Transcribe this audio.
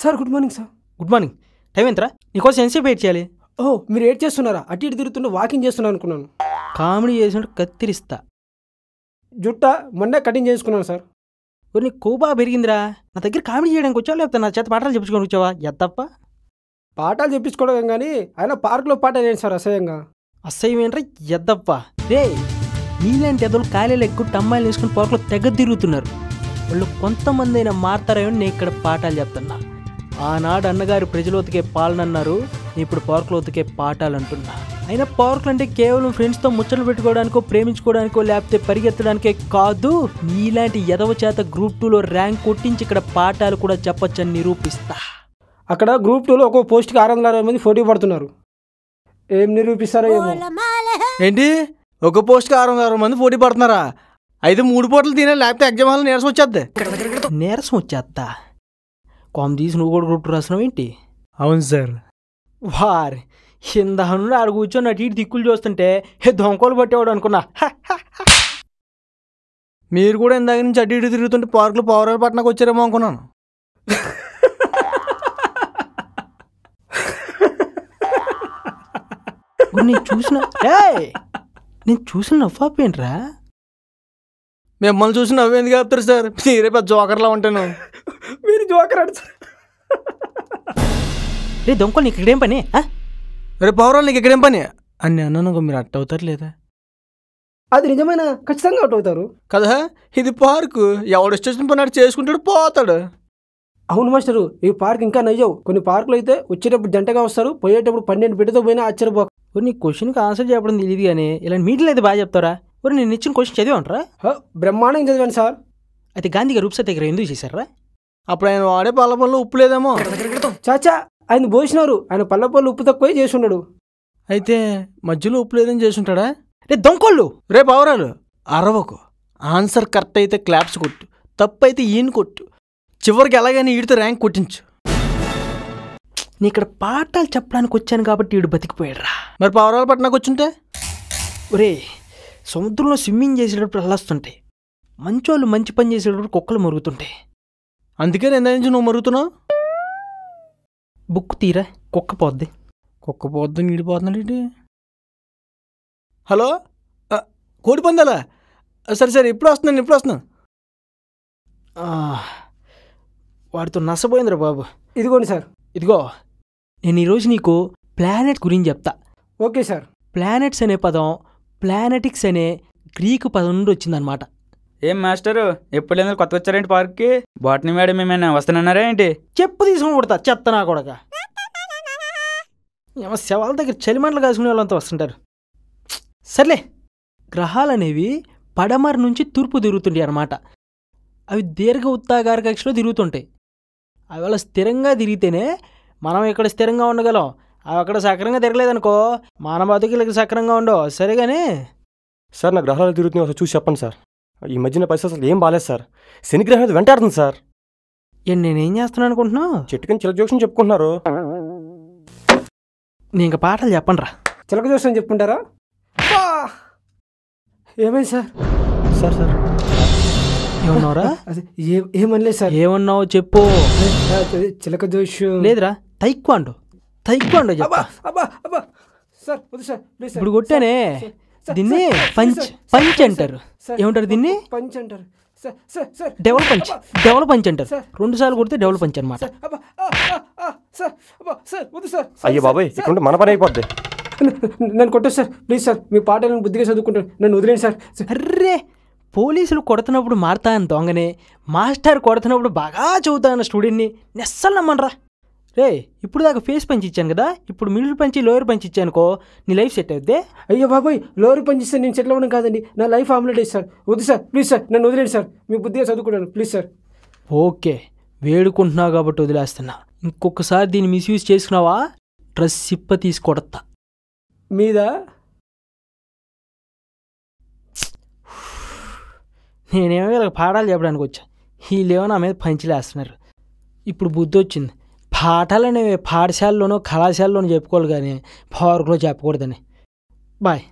Sir good morning sir. Good morning. Time ఎంతరా? నీకోసం ఎంతసేపు వెయిట్ చేయాలి? ఓ మీరు ఏడ్ చేస్తున్నారా? అటు ఇటు తిరుగుతుంటే వాకింగ్ చేస్తున్నాను అనుకున్నాను. కామెడీ చేసినట్టు కత్తిరిస్తా. జుట్ట మొన్నే కటింగ్ చేసుకున్నాను సార్. నీ కోబా పెరిగిందిరా. నా దగ్గర కామెడీ చేయడానికి వచ్చావా లేకపోతే నా చేత పాఠాలు చెప్పుకొని వచ్చావా? ఎత్తప్ప పాఠాలు చెప్పించుకోవడం కానీ ఆయన పార్కులో పాఠాలు ఏంటి సార్ అసహ్యంగా? అసహ్యం ఏంట్రా ఎద్దప్ప. రే నీలాంటి ఎదలు ఖాళీలు ఎక్కువ అమ్మాయిలు వేసుకుని పార్కులో తెగ తిరుగుతున్నారు. వాళ్ళు కొంతమంది అయినా మారతారేమో నేను ఇక్కడ పాఠాలు చెప్తున్నా. ఆనాడు అన్నగారు ప్రజలు ఉతికే పాలనన్నారు, ఇప్పుడు పార్కులో ఉతికే పాఠాలు అంటున్నా. అయినా పార్కులు అంటే కేవలం ఫ్రెండ్స్తో ముచ్చట్లు పెట్టుకోవడానికో ప్రేమించుకోవడానికో లేకపోతే పరిగెత్తడానికే కాదు. నీలాంటి ఎదవ చేత గ్రూప్ 2లో ర్యాంక్ కొట్టించి ఇక్కడ పాఠాలు కూడా చెప్పొచ్చని నిరూపిస్తా. అక్కడ గ్రూప్ 2లో ఒక్కో పోస్ట్కి 660 మంది పోటీ పడుతున్నారు. ఏం నిరూపిస్తారో ఏమో. ఏంటి ఒక పోస్ట్కి 660 మంది పోటీ పడుతున్నారా? అయితే 3 పూటలు తినే లేకపోతే ఎగ్జామ్ హాల్లో నీరసం వచ్చేద్ది. నీరసం వచ్చేస్తా. కామ్ తీసి నువ్వు కూడా గ్రూప్ 2 రాసినావు ఏంటి? అవును సార్. వారి కింద నుండి ఆడ కూర్చొని అటు ఇటు దిక్కులు చూస్తుంటే దొంగలు పట్టేవాడు అనుకున్నా. మీరు కూడా ఇందాక నుంచి అటు ఇటు తిరుగుతుంటే పార్కులు పౌరాలు పట్టణకు వచ్చారేమో అనుకున్నాను. నేను చూసిన నవ్వాపేంట్రా? మిమ్మల్ని చూసి నవ్వేందుకు చెప్తారు సార్? మీరే పెద్ద జోకర్లా ఉంటాను. మీరు జోకర్ అంట సార్. రే దొంగలు నీకు ఇక్కడేం పని? రే పౌరాలు నీకు ఇక్కడేం పని అని అన్నాను. మీరు అట్ట అవుతారు లేదా? అది నిజమైన ఖచ్చితంగా అవుట్ అవుతారు కదా. ఇది పార్కు, ఎవడు స్టేషన్ పని చేసుకుంటాడు పోతాడు. అవును మాస్టరు, ఈ పార్క్ ఇంకా నయ్యవు. కొన్ని పార్కులు అయితే వచ్చేటప్పుడు జంటగా వస్తారు, పోయేటప్పుడు 12 బిడ్డతో పోయినా ఆశ్చర్యపో. నీ క్వశ్చన్కి ఆన్సర్ చెప్పడం తెలియదు కానీ ఇలాంటి మీటింగ్ అయితే బాగా చెప్తారా? ఒరు నేను ఇచ్చిన క్వశ్చన్ చదివాంటారా? బ్రహ్మాండం చదివాను సార్. అయితే గాంధీ గారు రూప్సత్ దగ్గర ఎందుకు చేశారా? అప్పుడు ఆయన వాడే పళ్ళ పళ్ళు ఉప్పు లేదేమో. చాచా ఆయన పోసినారు, ఆయన పళ్ళ పళ్ళు ఉప్పు తక్కువే చేసి ఉన్నాడు. అయితే మధ్యలో ఉప్పు లేదని చేసుంటాడా? రే దొంగోళ్ళు, రే పౌరాలు అరవకు. ఆన్సర్ కరెక్ట్ అయితే క్లాప్స్ కొట్టు, తప్పు అయితే ఈయన కొట్టు, చివరికి ఎలాగైనా ఈడితో ర్యాంక్ కొట్టించు. నీ ఇక్కడ పాఠాలు చెప్పడానికి వచ్చాను కాబట్టి ఈడు బతికిపోయాడురా. మరి పౌరాలు పట్టణకు వచ్చుంటే? ఒరే సముద్రంలో స్విమ్మింగ్ చేసేటప్పుడు అల్లాస్తుంటాయి, మంచోళ్ళు మంచి పని చేసేటప్పుడు కుక్కలు మరుగుతుంటాయి. అందుకే నేను నుంచి నువ్వు మరుగుతున్నావు. బుక్ తీరా, కుక్క పోద్ది. కుక్క పోద్ది నీడిపోతున్నాడు. హలో కోడి పందాలా? సరే సరే ఇప్పుడు వస్తున్నాను. వాడితో నష్టపోయిందిరా బాబు. ఇదిగోండి సార్. ఇదిగో నేను ఈరోజు నీకు ప్లానెట్స్ గురించి చెప్తా. Okay sir. ప్లానెట్స్ అనే పదం ప్లానెటిక్స్ అనే గ్రీకు పదం నుండి వచ్చిందనమాట. ఏం మాస్టరు ఎప్పుడు లేదు కొత్త వచ్చారేంటి పార్క్కి? బాటనీ మేడం ఏమైనా వస్తున్నారా ఏంటి? చెప్పు తీసుకుని కొడతా చెత్త నా కొడక. శవాల దగ్గర చలిమంటలు కాసుకునే వాళ్ళంతా వస్తుంటారు. సర్లే, గ్రహాలు అనేవి పడమర నుంచి తూర్పు తిరుగుతుంటాయి అన్నమాట. అవి దీర్ఘ వృత్తాకార కక్షలో తిరుగుతుంటాయి. అవి అలా స్థిరంగా తిరిగితేనే మనం ఇక్కడ స్థిరంగా ఉండగలం. అవి అక్కడ సక్రంగా తిరగలేదనుకో మన బతుకులకి సక్రంగా ఉండవు. సరేగానే సార్ నా గ్రహాలు తిరుగుతున్నాయి, ఒకసారి చూసి చెప్పండి సార్. ఈ మధ్యన పరిస్థితి అసలు ఏం బాగాలేదు సార్. శనిగ్రహం మీద వెంటాడుతుంది సార్. నేనేం చేస్తున్నాను అనుకుంటున్నావు? చెట్టుకని చిలక జోక్షన్ చెప్పుకుంటున్నారు. నేను ఇంకా పాఠాలు చెప్పండి రా. చిలక జోక్షన్ చెప్పుకుంటారా? ఏమైంది సార్? Sir sir ఏమన్నావురా? ఏమనలేదు సార్. ఏమన్నావు చెప్పు. చిలక జోష్యం లేదురా, తైక్వాండో చెప్పా. సార్ వద్దు సార్ ప్లీజ్. ఇప్పుడు కొట్టానే, దీన్ని పంచ్ అంటారు. ఏమంటారు దీన్ని? పంచ్ అంటారు. డెవల్ పంచ్ అంటారు. 2 సార్లు కొడితే డెవల్ పంచ్ అనమాట. అయ్యో బాబాయ్, ఇక్కడ మన పని అయిపోద్ది. నన్ను కొట్టదు సార్ ప్లీజ్ సార్. మీ పాటలను బుద్ధిగా చదువుకుంటాను, నన్ను వదిలేండి సార్. అర్రే పోలీసులు కొడుతున్నప్పుడు మారుతా అని దొంగని, మాస్టర్ కొడుతున్నప్పుడు బాగా చదువుతాను స్టూడెంట్ని నెస్సలు నమ్మనరా. రే ఇప్పుడు దాకా ఫేస్ పంచ్ ఇచ్చాను కదా, ఇప్పుడు మిడిల్ పంచి లోయర్ పంచ్ ఇచ్చానుకో నీ లైఫ్ సెట్ అవుద్దే. అయ్యో బాబాయ్, లోయర్ పంచ్ ఇస్తే నేను సెటిల్ అవ్వడం కాదండి, నా లైఫ్ ఆమ్లెట్ సార్. వద్దు సార్ ప్లీజ్ సార్, నన్ను వదిలేండి సార్. మీ బుద్ధిగా చదువుకుంటాను ప్లీజ్ సార్. ఓకే వేడుకుంటున్నావు కాబట్టి వదిలేస్తున్నా. ఇంకొకసారి దీన్ని మిస్యూజ్ చేసుకున్నావా డ్రెస్ సిప్ప తీసి కొడతా మీద. నేనేమో వీళ్ళకి పాఠాలు చెప్పడానికి వచ్చా, వీళ్ళేమో నా మీద పంచిలేస్తున్నారు. ఇప్పుడు బుద్ధి వచ్చింది, పాఠాలు అనేవి పాఠశాలలోనో కళాశాలలోనో చెప్పుకోవాలి కానీ పార్కులో చెప్పకూడదని. బాయ్.